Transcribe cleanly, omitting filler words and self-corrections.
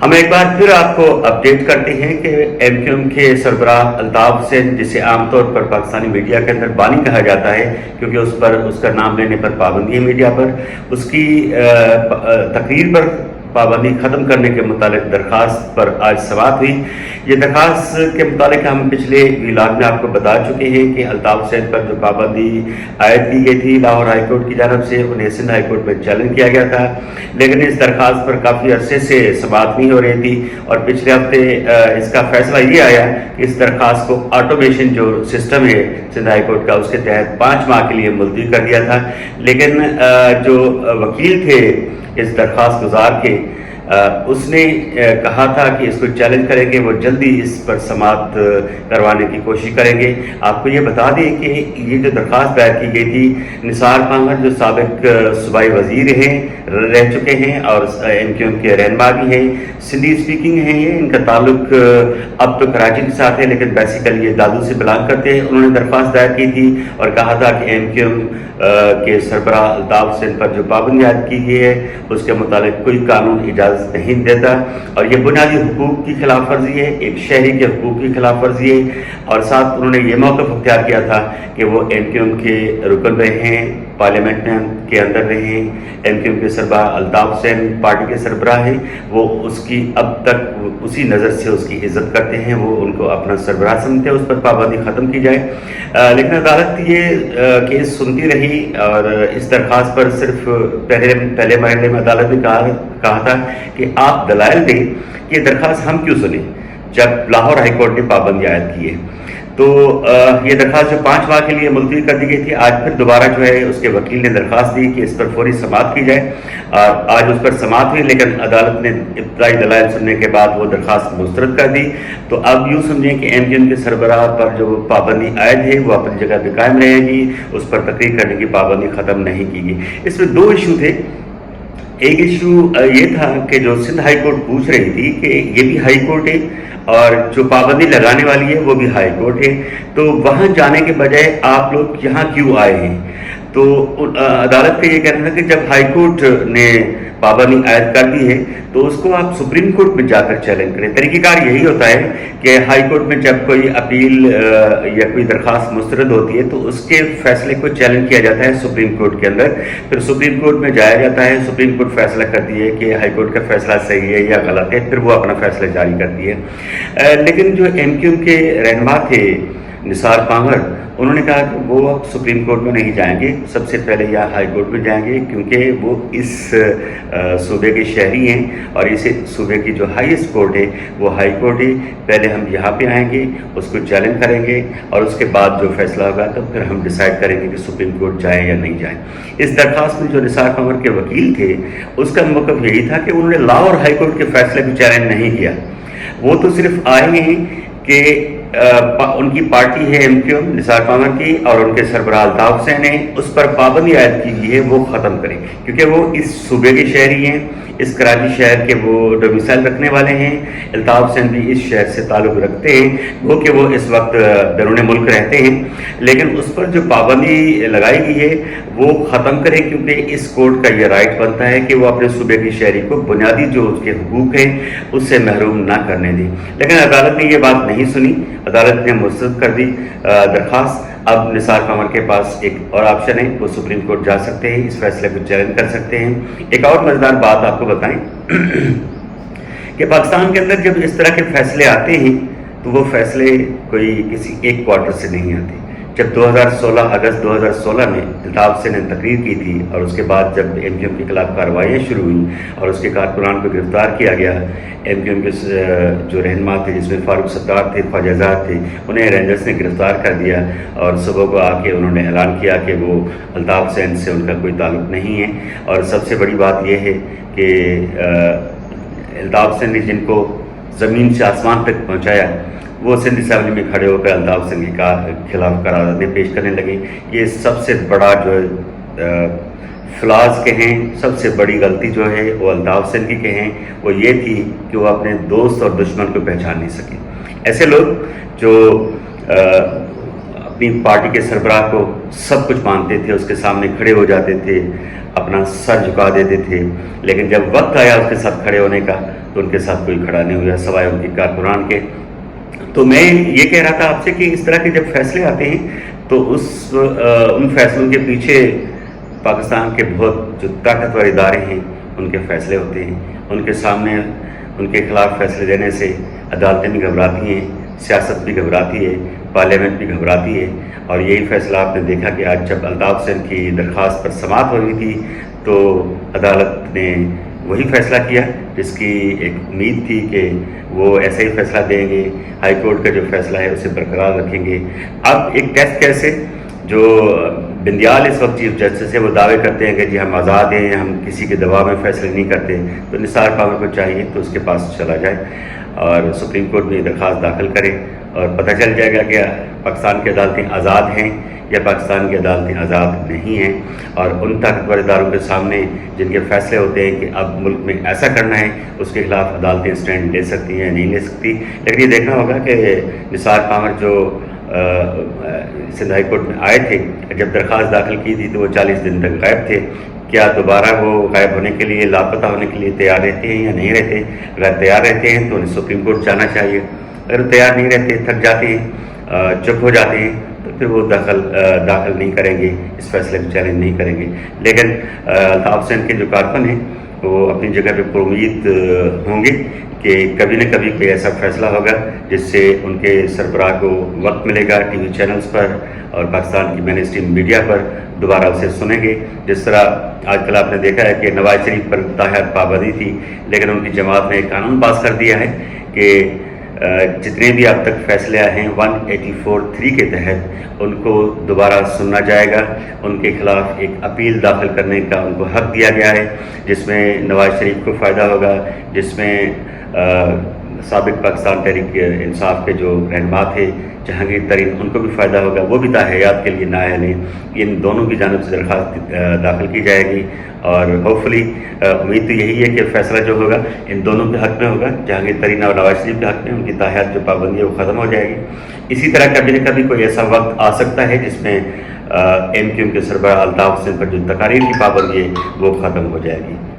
ہم ایک بار پھر آپ کو اپڈیٹ کرتے ہیں کہ ایم کیو ایم کے سربراہ الطاف حسین، جسے عام طور پر پاکستانی میڈیا کے اندر بانی کہا جاتا ہے کیونکہ اس کا نام لینے پر پابندی ہے میڈیا پر، اس کی تقریر پر پابندی ختم کرنے کے متعلق درخواست پر آج سماعت ہوئی۔ یہ درخواست کے متعلق ہم پچھلے ویلاگ میں آپ کو بتا چکے ہیں کہ الطاف حسین پر جو پابندی عائد کی گئی تھی لاہور ہائی کورٹ کی جانب سے، انہیں سندھ ہائی کورٹ میں چیلنج کیا گیا تھا، لیکن اس درخواست پر کافی عرصے سے سماعت نہیں ہو رہی تھی، اور پچھلے ہفتے اس کا فیصلہ یہ آیا کہ اس درخواست کو آٹومیشن جو سسٹم ہے سندھ ہائی کورٹ کا، اس کے تحت 5 ماہ کے لیے ملتوی کر دیا تھا۔ لیکن جو وکیل تھے اس درخواست گزار کے، اس نے کہا تھا کہ اس کو چیلنج کریں گے، وہ جلدی اس پر سماعت کروانے کی کوشش کریں گے۔ آپ کو یہ بتا دیں کہ یہ جو درخواست دائر کی گئی تھی، نثار پانگھر جو سابق صوبائی وزیر ہیں، رہ چکے ہیں اور ایم کیو ایم کے رہنما بھی ہیں، سندھی اسپیکنگ ہیں، یہ ان کا تعلق اب تو کراچی کے ساتھ ہے لیکن بیسیکلی یہ دادو سے بلانگ کرتے ہیں۔ انہوں نے درخواست دائر کی تھی اور کہا تھا کہ ایم کیو ایم کے سربراہ الطاف حسین پر جو پابندی عائد کی گئی ہے اس کے متعلق کوئی قانون اجازت نہیں دیتا، اور یہ بنیادی حقوق کی خلاف ورزی ہے، ایک شہری کے حقوق کی خلاف ورزی ہے۔ اور ساتھ انہوں نے یہ موقف اختیار کیا تھا کہ وہ ایم کیو ایم کے رکن رہے ہیں، پارلیمنٹ کے اندر رہے ہیں، ایم کیو ایم کے سربراہ الطاف حسین پارٹی کے سربراہ ہیں، وہ اس کی اب تک اسی نظر سے اس کی عزت کرتے ہیں، وہ ان کو اپنا سربراہ سمجھتے ہیں، اس پر پابندی ختم کی جائے۔ لیکن عدالت یہ کیس سنتی رہی اور اس درخواست پر صرف پہلے مرحلے میں عدالت نے کہا تھا کہ آپ دلائل دیں کہ درخواست ہم کیوں سنیں جب لاہور ہائی کورٹ نے پابندی عائد کی ہے۔ تو یہ درخواست جو 5 ماہ کے لیے ملتوی کر دی گئی تھی، آج پھر دوبارہ جو ہے اس کے وکیل نے درخواست دی کہ اس پر فوری سماعت کی جائے، اور آج اس پر سماعت ہوئی، لیکن عدالت نے ابتدائی دلائل سننے کے بعد وہ درخواست مسترد کر دی۔ تو اب یوں سمجھیں کہ ایم کیو ایم کے سربراہ پر جو پابندی عائد ہے وہ اپنی جگہ پہ قائم رہے گی، اس پر تقریر کرنے کی پابندی ختم نہیں کی گئی۔ اس میں 2 ایشو تھے۔ ایک ایشو یہ تھا کہ جو سندھ ہائی کورٹ پوچھ رہی تھی کہ یہ بھی ہائی کورٹ ہے اور جو پابندی لگانے والی ہے وہ بھی ہائی کورٹ ہے، تو وہاں جانے کے بجائے آپ لوگ یہاں کیوں آئے ہیں؟ تو عدالت کا یہ کہنا تھا کہ جب ہائی کورٹ نے پابندی عائد کر دی ہے تو اس کو آپ سپریم کورٹ میں جا کر چیلنج کریں۔ طریقہ کار یہی ہوتا ہے کہ ہائی کورٹ میں جب کوئی اپیل یا کوئی درخواست مسترد ہوتی ہے تو اس کے فیصلے کو چیلنج کیا جاتا ہے سپریم کورٹ کے اندر، پھر سپریم کورٹ میں جایا جاتا ہے، سپریم کورٹ فیصلہ کرتی ہے کہ ہائی کورٹ کا فیصلہ صحیح ہے یا غلط ہے، پھر وہ اپنا فیصلہ جاری کرتی ہے۔ لیکن جو ایم کیو ایم کے رہنما تھے نثار پانگھر، انہوں نے کہا کہ وہ اب سپریم کورٹ میں نہیں جائیں گے، سب سے پہلے یا ہائی کورٹ میں جائیں گے، کیونکہ وہ اس صوبے کے شہری ہیں اور اس صوبے کی جو ہائیسٹ کورٹ ہے وہ ہائی کورٹ ہے۔ پہلے ہم یہاں پہ آئیں گے، اس کو چیلنج کریں گے، اور اس کے بعد جو فیصلہ ہوگا تو پھر ہم ڈیسائیڈ کریں گے کہ سپریم کورٹ جائیں یا نہیں جائیں۔ اس درخواست میں جو نثار پانگھر کے وکیل تھے اس کا موقف یہی تھا کہ انہوں نے لاہور ہائی کورٹ کے فیصلے کو چیلنج نہیں کیا، وہ تو صرف آئے ہیں کہ ان کی پارٹی ہے ایم کیو ایم نثار پانگھر کی اور ان کے سربراہ الطاف حسین نے اس پر پابندی عائد کی گئی ہے وہ ختم کریں، کیونکہ وہ اس صوبے کے شہری ہیں، اس کراچی شہر کے وہ ڈومیسائل رکھنے والے ہیں۔ الطاف حسین بھی اس شہر سے تعلق رکھتے ہیں، وہ کہ وہ اس وقت بیرون ملک رہتے ہیں، لیکن اس پر جو پابندی لگائی گئی ہے وہ ختم کریں، کیونکہ اس کورٹ کا یہ رائٹ بنتا ہے کہ وہ اپنے صوبے کی شہری کو بنیادی جو اس کے حقوق ہیں اس سے محروم نہ کرنے دیں۔ لیکن عدالت نے یہ بات نہیں سنی، عدالت نے مسترد کر دی درخواست۔ اب نثار پانگھر کے پاس ایک اور آپشن ہے، وہ سپریم کورٹ جا سکتے ہیں، اس فیصلے کو چیلنج کر سکتے ہیں۔ ایک اور مزیدار بات آپ کو بتائیں کہ پاکستان کے اندر جب اس طرح کے فیصلے آتے ہیں تو وہ فیصلے کوئی کسی ایک کوارٹر سے نہیں آتے۔ جب 2016 اگست 2016 میں الطاف حسین نے تقریر کی تھی اور اس کے بعد جب ایم کیو ایم کے خلاف کارروائیاں شروع ہوئیں اور اس کے کارکنان کو گرفتار کیا گیا، ایم کیو ایم کے جو رہنما تھے جس میں فاروق ستار تھے، خواجہ آزاد تھے، انہیں رینجرز نے گرفتار کر دیا اور صبح کو آ کے انہوں نے اعلان کیا کہ وہ الطاف حسین سے ان کا کوئی تعلق نہیں ہے۔ اور سب سے بڑی بات یہ ہے کہ الطاف حسین نے جن کو زمین سے آسمان تک پہنچایا وہ سندھ اسمبلی میں کھڑے ہو کر الطاف حسین کے خلاف قراردادیں پیش کرنے لگے۔ یہ سب سے بڑا جو فلاز کہیں، سب سے بڑی غلطی جو ہے وہ الطاف حسین کی کہیں وہ یہ تھی کہ وہ اپنے دوست اور دشمن کو پہچان نہیں سکے۔ ایسے لوگ جو اپنی پارٹی کے سربراہ کو سب کچھ مانتے تھے، اس کے سامنے کھڑے ہو جاتے تھے، اپنا سر جھکا دیتے تھے، لیکن جب وقت آیا اس کے ساتھ کھڑے ہونے کا تو ان کے ساتھ کوئی کھڑا نہیں ہوا سوائے ان کی کارکنان کے۔ تو میں یہ کہہ رہا تھا آپ سے کہ اس طرح کے جب فیصلے آتے ہیں تو ان فیصلوں کے پیچھے پاکستان کے بہت جو طاقتور ادارے ہیں ان کے فیصلے ہوتے ہیں، ان کے سامنے ان کے خلاف فیصلے دینے سے عدالتیں بھی گھبراتی ہیں، سیاست بھی گھبراتی ہے، پارلیمنٹ بھی گھبراتی ہے۔ اور یہی فیصلہ آپ نے دیکھا کہ آج جب الطاف حسین کی درخواست پر سماعت ہو رہی تھی تو عدالت نے وہی فیصلہ کیا جس کی ایک امید تھی کہ وہ ایسا ہی فیصلہ دیں گے، ہائی کورٹ کا جو فیصلہ ہے اسے برقرار رکھیں گے۔ اب ایک ٹیسٹ کیس ہے جو بندیال اس وقت چیف جسٹس ہے، وہ دعوے کرتے ہیں کہ جی ہم آزاد ہیں، ہم کسی کے دباؤ میں فیصلے نہیں کرتے، تو نثار پامر کو چاہیے تو اس کے پاس چلا جائے اور سپریم کورٹ میں درخواست داخل کرے اور پتہ چل جائے گا کہ پاکستان کی عدالتیں آزاد ہیں یا پاکستان کی عدالتیں آزاد نہیں ہیں، اور ان طاقتور اداروں کے سامنے جن کے فیصلے ہوتے ہیں کہ اب ملک میں ایسا کرنا ہے اس کے خلاف عدالتیں اسٹینڈ لے سکتی ہیں یا نہیں لے سکتی۔ لیکن یہ دیکھنا ہوگا کہ نثار پامر جو سندھ ہائی کورٹ میں آئے تھے، جب درخواست داخل کی تھی تو وہ 40 دن تک غائب تھے، کیا دوبارہ وہ غائب ہونے کے لیے، لاپتہ ہونے کے لیے تیار رہتے ہیں یا نہیں رہتے؟ اگر تیار رہتے ہیں تو انہیں سپریم کورٹ جانا چاہیے، اگر تیار نہیں رہتے، تھک جاتے ہیں، چپ ہو جاتے ہیں، تو پھر وہ داخل نہیں کریں گے، اس فیصلے کو چیلنج نہیں کریں گے۔ لیکن الطاف حسین کے جو کارکن ہیں وہ اپنی جگہ پہ پر امید ہوں گے کہ کبھی نہ کبھی کوئی ایسا فیصلہ ہوگا جس سے ان کے سربراہ کو وقت ملے گا ٹی وی چینلز پر اور پاکستان کی مین اسٹریم میڈیا پر دوبارہ اسے سنیں گے۔ جس طرح آج کل آپ نے دیکھا ہے کہ نواز شریف پر تاحیات پابندی تھی، لیکن ان کی جماعت نے ایک قانون پاس کر دیا ہے کہ جتنے بھی اب تک فیصلے آئے ہیں 184(3) کے تحت ان کو دوبارہ سننا جائے گا، ان کے خلاف ایک اپیل داخل کرنے کا ان کو حق دیا گیا ہے، جس میں نواز شریف کو فائدہ ہوگا، جس میں سابق پاکستان تحریک انصاف کے جو رہنما تھے جہانگیر ترین ان کو بھی فائدہ ہوگا، وہ بھی تاحیات کے لیے نااہل ہیں۔ ان دونوں کی جانب سے درخواست داخل کی جائے گی اور ہوپفلی امید تو یہی ہے کہ فیصلہ جو ہوگا ان دونوں کے حق میں ہوگا، جہانگیر ترین اور نواز شریف کے حق میں، ان کی تاحیات جو پابندی ہے وہ ختم ہو جائے گی۔ اسی طرح کبھی نہ کبھی کوئی ایسا وقت آ سکتا ہے جس میں ایم کیو ایم کے سربراہ الطاف حسین پر جو تقاریر کی پابندی ہے وہ ختم ہو جائے گی۔